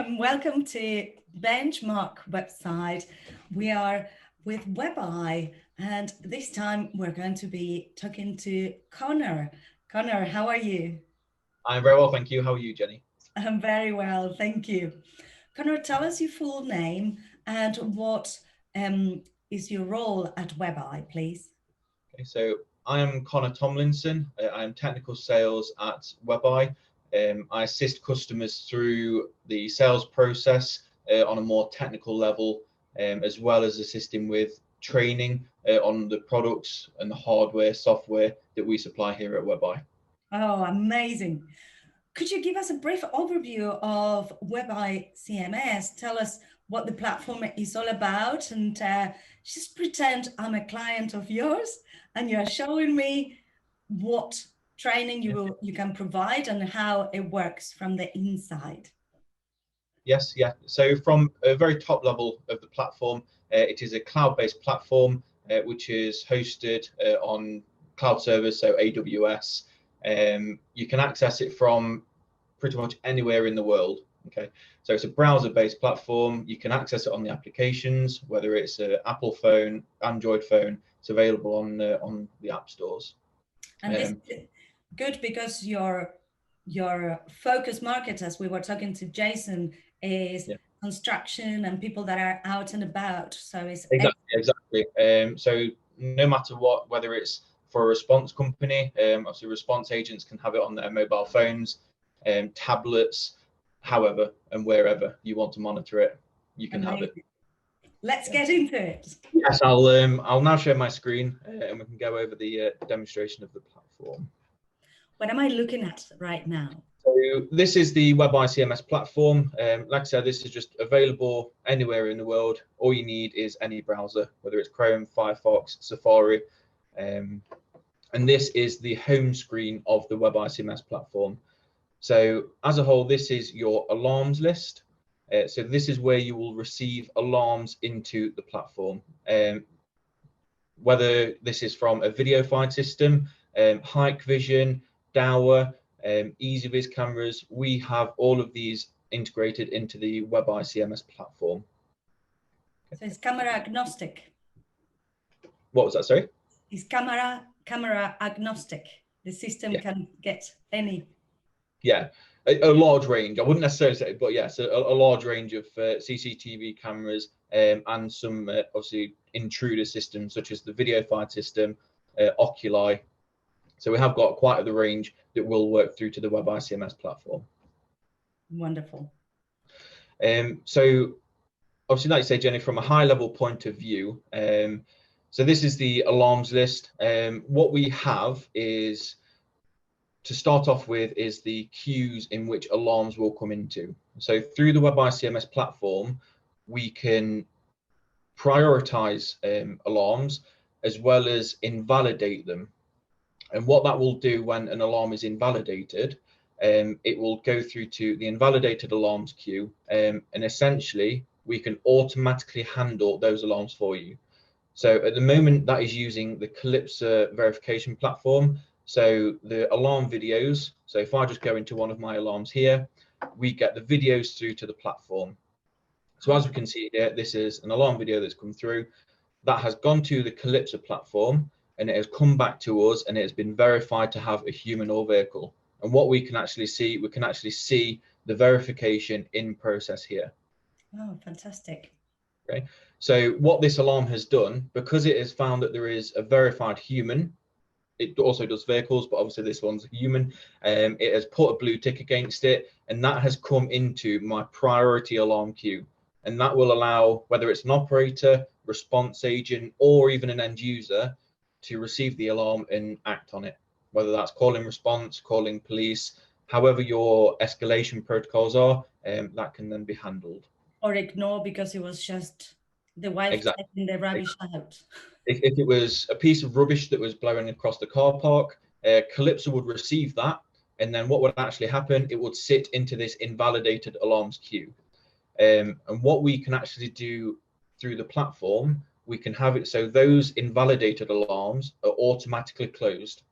and welcome to Benchmark website. We are with Webeye, and this time we're going to be talking to Connor. Connor, how are you? I'm very well, thank you. How are you, Jenny? I'm very well, thank you. Connor, tell us your full name and what is your role at Webeye, please? Okay, so I am Connor Tomlinson. I am technical sales at Webeye. I assist customers through the sales process on a more technical level, as well as assisting with training on the products and the hardware, software that we supply here at Webeye. Oh, amazing. Could you give us a brief overview of WebeyeCMS? Tell us what the platform is all about, and just pretend I'm a client of yours and you're showing me what training you can provide and how it works from the inside. Yes, yeah. So from a very top level of the platform, it is a cloud-based platform which is hosted on cloud servers, so AWS. You can access it from pretty much anywhere in the world. Okay, so it's a browser-based platform. You can access it on the applications, whether it's an Apple phone, Android phone. It's available on the app stores. And this is good because your focus market, as we were talking to Jason, is construction and people that are out and about. So it's exactly. So no matter what, whether it's for a response company, obviously response agents can have it on their mobile phones, tablets, however and wherever you want to monitor it, you can have it. Let's get into it. Yes, I'll now share my screen and we can go over the demonstration of the platform. What am I looking at right now? So this is the WebeyeCMS platform. Like I said, this is just available anywhere in the world. All you need is any browser, whether it's Chrome, Firefox, Safari. And this is the home screen of the WebeyeCMS platform. So as a whole, this is your alarms list. So this is where you will receive alarms into the platform. Whether this is from a video feed system, Hike Vision, Dower, EasyViz cameras, we have all of these integrated into the WebeyeCMS platform. So it's camera agnostic. What was that, sorry? It's camera agnostic. The system can get any. Yeah, a large range. I wouldn't necessarily say, but yes, a large range of CCTV cameras and some obviously intruder systems such as the video feed system, Oculi. So we have got quite the range that will work through to the WebeyeCMS platform. Wonderful. So obviously, like you say, Jenny, from a high level point of view, so this is the alarms list. What we have is, to start off with, is the queues in which alarms will come into. So through the WebeyeCMS platform, we can prioritize alarms as well as invalidate them. And what that will do when an alarm is invalidated, it will go through to the invalidated alarms queue, and essentially we can automatically handle those alarms for you. So at the moment, that is using the Calypso verification platform. So the alarm videos, so if I just go into one of my alarms here, we get the videos through to the platform. So as we can see here, this is an alarm video that's come through that has gone to the Calypso platform, and it has come back to us, and it has been verified to have a human or vehicle. And what we can actually see, the verification in process here. Oh, fantastic. Okay, so what this alarm has done, because it has found that there is a verified human, it also does vehicles, but obviously this one's human, it has put a blue tick against it, and that has come into my priority alarm queue. And that will allow, whether it's an operator, response agent, or even an end user, to receive the alarm and act on it, whether that's calling response, calling police, however your escalation protocols are, that can then be handled. Or ignore because it was just the wife taking the rubbish out. If it was a piece of rubbish that was blowing across the car park, Calypso would receive that, and then what would actually happen, it would sit into this invalidated alarms queue. And what we can actually do through the platform, we can have it so those invalidated alarms are automatically closed.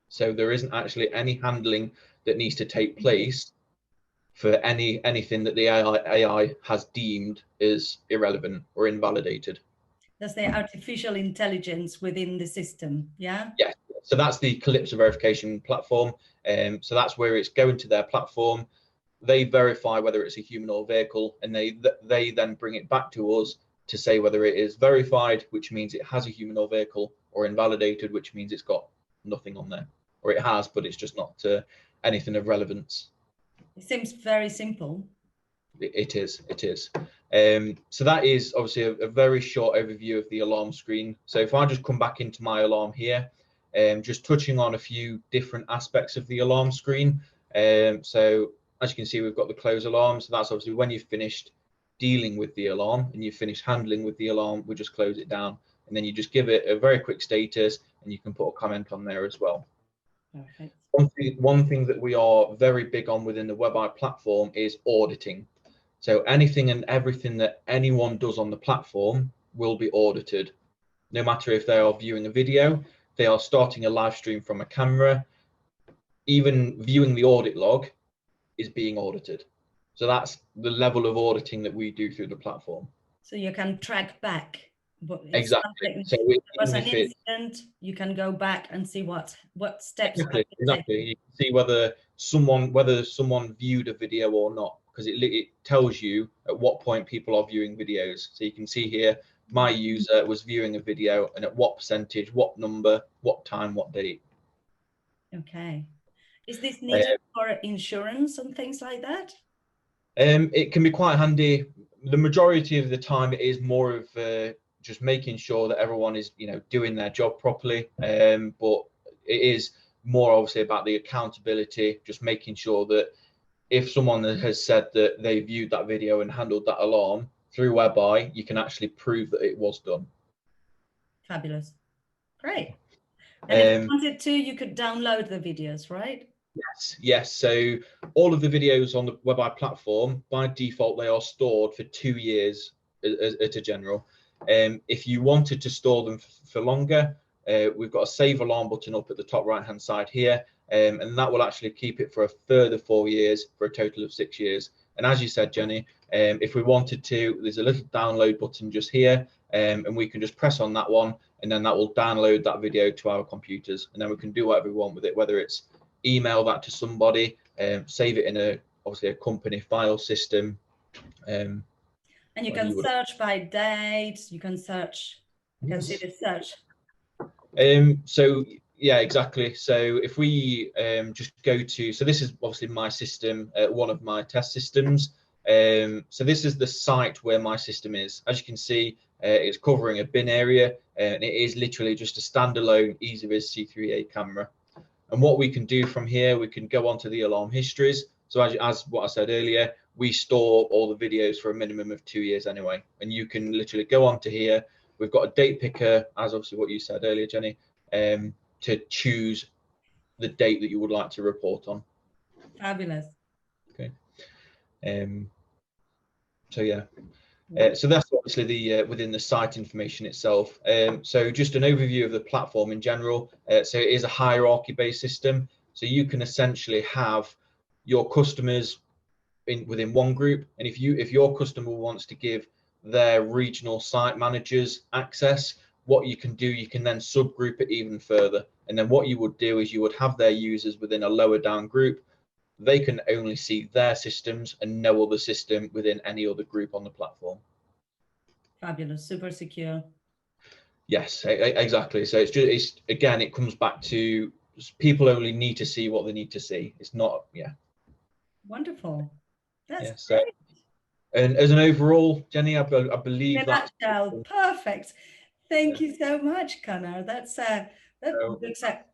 So there isn't actually any handling that needs to take place for anything that the AI has deemed is irrelevant or invalidated. That's the artificial intelligence within the system, yeah? Yeah, so that's the Calypso verification platform. So that's where it's going to their platform. They verify whether it's a human or vehicle, and they then bring it back to us to say whether it is verified, which means it has a human or vehicle, or invalidated, which means it's got nothing on there, or it has, but it's just not anything of relevance. It seems very simple. It is. So that is obviously a very short overview of the alarm screen. So if I just come back into my alarm here, just touching on a few different aspects of the alarm screen. So as you can see, we've got the close alarm. So that's obviously when you've finished dealing with the alarm and you've finished handling with the alarm, we just close it down. And then you just give it a very quick status, and you can put a comment on there as well. Perfect. One thing that we are very big on within the Webeye platform is auditing. So anything and everything that anyone does on the platform will be audited, no matter if they are viewing a video, they are starting a live stream from a camera, even viewing the audit log is being audited. So that's the level of auditing that we do through the platform. So you can track back. But Exactly. So there was an incident, you can go back and see what steps. Exactly. You can see whether someone viewed a video or not, because it tells you at what point people are viewing videos. So you can see here, my user was viewing a video, and at what percentage, what number, what time, what date. Okay. Is this needed for insurance and things like that? It can be quite handy. The majority of the time, it is more of just making sure that everyone is, doing their job properly. But it is more obviously about the accountability, just making sure that if someone has said that they viewed that video and handled that alarm through Webeye, you can actually prove that it was done. Fabulous. Great. And if you wanted to, you could download the videos, right? Yes. So all of the videos on the Webeye platform, by default, they are stored for 2 years at a general. If you wanted to store them for longer, we've got a save alarm button up at the top right hand side here, and that will actually keep it for a further 4 years, for a total of 6 years. And as you said, Jenny, if we wanted to, there's a little download button just here, and we can just press on that one, and then that will download that video to our computers, and then we can do whatever we want with it, whether it's email that to somebody, save it in obviously a company file system. And you can search by date, you can search, you can see the search. So yeah, exactly. So if we just go to, so this is obviously my system, one of my test systems. So this is the site where my system is. As you can see, it's covering a bin area, and it is literally just a standalone EasyViz C3A camera. And what we can do from here, we can go onto the alarm histories. So as what I said earlier, we store all the videos for a minimum of 2 years anyway. And you can literally go onto here. We've got a date picker, as obviously what you said earlier, Jenny, to choose the date that you would like to report on. Fabulous. Okay. So yeah. So that's obviously the within the site information itself. So just an overview of the platform in general. So it is a hierarchy-based system. So you can essentially have your customers within one group, and if your customer wants to give their regional site managers access, what you can do, you can then subgroup it even further. And then what you would do is you would have their users within a lower down group. They can only see their systems and no other system within any other group on the platform. Fabulous, super secure. Yes, exactly. So it's again, it comes back to people only need to see what they need to see. It's not, yeah. Wonderful. That's great. And as an overall, Jenny, I believe that. Perfect. Thank you so much, Connor. That looks like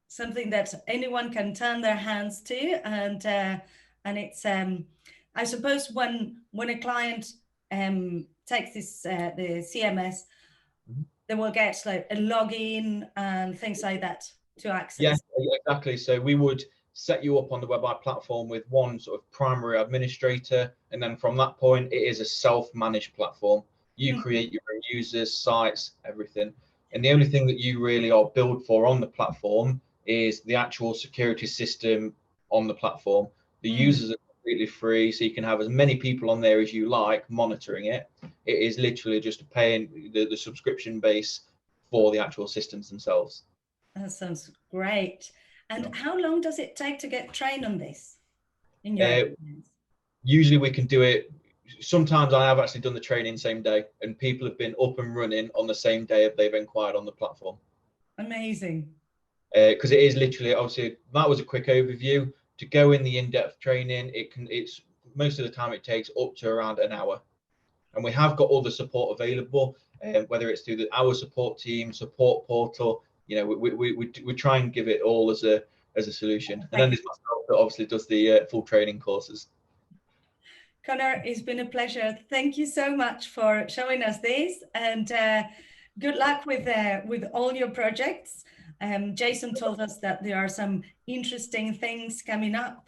something that anyone can turn their hands to, and it's I suppose when a client takes this the CMS, they will get like a login and things like that to access. Yeah, exactly. So we would set you up on the Webeye platform with one sort of primary administrator, and then from that point, it is a self-managed platform. You create your own users, sites, everything. And the only thing that you really are billed for on the platform is the actual security system on the platform. The users are completely free, so you can have as many people on there as you like monitoring it. It is literally just paying the subscription base for the actual systems themselves. That sounds great. And Yeah. how long does it take to get trained on this in your experience? Usually we can do it. Sometimes I have actually done the training same day, and people have been up and running on the same day if they've inquired on the platform. Amazing. Because it is literally, obviously, that was a quick overview. To go in the in-depth training, it's most of the time it takes up to around an hour, and we have got other support available, whether it's through our support team, support portal. You know, we try and give it all as a solution. And then there's myself that obviously does the full training courses. Connor, it's been a pleasure. Thank you so much for showing us this, and good luck with all your projects. Jason told us that there are some interesting things coming up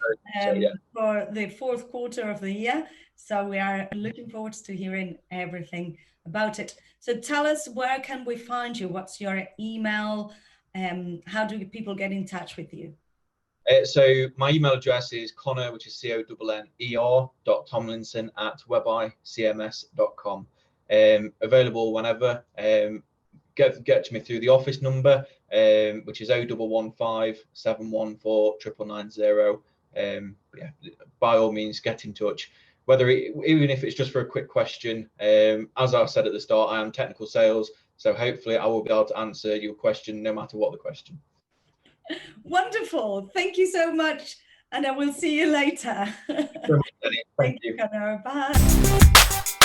for the fourth quarter of the year. So we are looking forward to hearing everything about it. So tell us, where can we find you? What's your email? How do people get in touch with you? So my email address is Connor, which is CONNER.Tomlinson@WebeyeCMS.com. Available whenever. Get to me through the office number, which is 0115 714 990. Yeah, by all means, get in touch. Even if it's just for a quick question. As I said at the start, I am technical sales, so hopefully I will be able to answer your question no matter what the question. Wonderful. Thank you so much. And I will see you later. Thank you. Thank you, Connor. Bye.